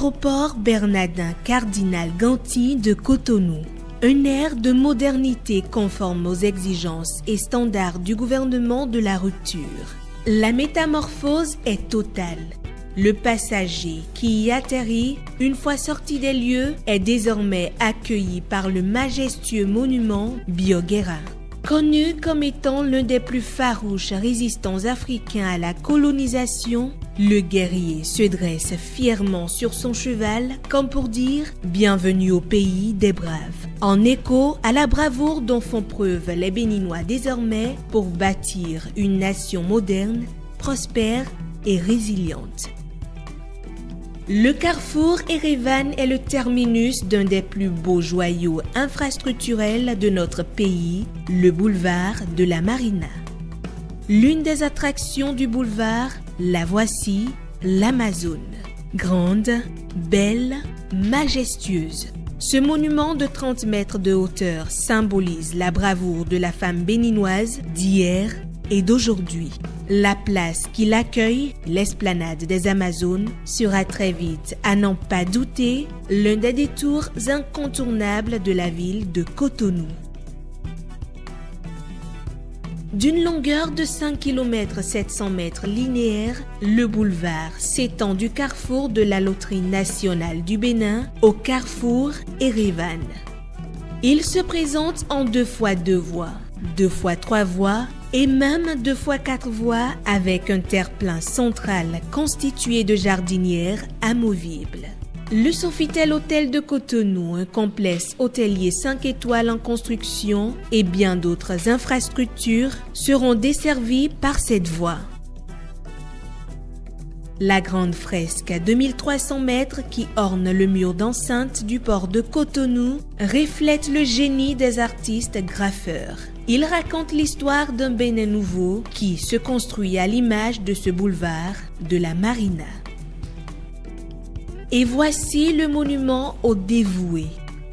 Aéroport Bernardin Cardinal Ganty de Cotonou. Un air de modernité conforme aux exigences et standards du gouvernement de la rupture. La métamorphose est totale. Le passager qui y atterrit, une fois sorti des lieux, est désormais accueilli par le majestueux monument Bioguéra. Connu comme étant l'un des plus farouches résistants africains à la colonisation, le guerrier se dresse fièrement sur son cheval comme pour dire « Bienvenue au pays des braves », en écho à la bravoure dont font preuve les Béninois désormais pour bâtir une nation moderne, prospère et résiliente. Le carrefour Erevan est le terminus d'un des plus beaux joyaux infrastructurels de notre pays, le boulevard de la Marina. L'une des attractions du boulevard, la voici, l'Amazone. Grande, belle, majestueuse. Ce monument de 30 mètres de hauteur symbolise la bravoure de la femme béninoise d'hier et d'aujourd'hui. La place qui l'accueille, l'esplanade des Amazones, sera très vite, à n'en pas douter, l'un des détours incontournables de la ville de Cotonou. D'une longueur de 5 km 700 mètres linéaires, le boulevard s'étend du carrefour de la loterie nationale du Bénin au carrefour Erevan. Il se présente en 2x2 voies, 2x3 voies et même 2x4 voies avec un terre-plein central constitué de jardinières amovibles. Le Sofitel Hôtel de Cotonou, un complexe hôtelier 5 étoiles en construction et bien d'autres infrastructures seront desservis par cette voie. La grande fresque à 2300 mètres qui orne le mur d'enceinte du port de Cotonou reflète le génie des artistes graffeurs. Il raconte l'histoire d'un Bénin nouveau qui se construit à l'image de ce boulevard de la Marina. Et voici le monument aux dévoués,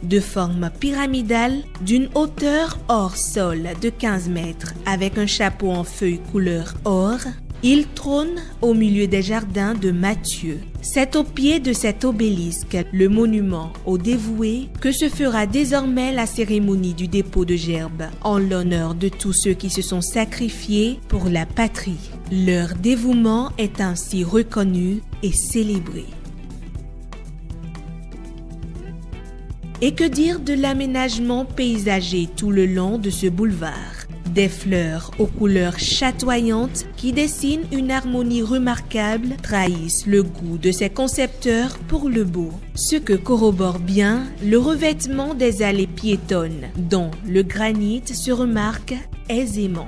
de forme pyramidale, d'une hauteur hors sol de 15 mètres, avec un chapeau en feuilles couleur or. Il trône au milieu des jardins de Mathieu. C'est au pied de cet obélisque, le monument aux dévoués, que se fera désormais la cérémonie du dépôt de gerbes en l'honneur de tous ceux qui se sont sacrifiés pour la patrie. Leur dévouement est ainsi reconnu et célébré. Et que dire de l'aménagement paysager tout le long de ce boulevard? Des fleurs aux couleurs chatoyantes qui dessinent une harmonie remarquable trahissent le goût de ses concepteurs pour le beau. Ce que corrobore bien le revêtement des allées piétonnes dont le granit se remarque aisément.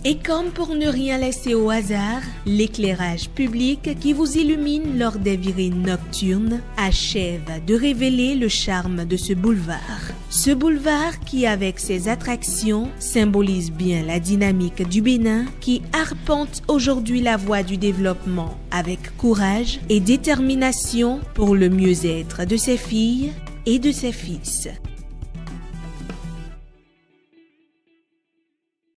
Et comme pour ne rien laisser au hasard, l'éclairage public qui vous illumine lors des virées nocturnes achève de révéler le charme de ce boulevard. Ce boulevard qui, avec ses attractions, symbolise bien la dynamique du Bénin qui arpente aujourd'hui la voie du développement avec courage et détermination pour le mieux-être de ses filles et de ses fils.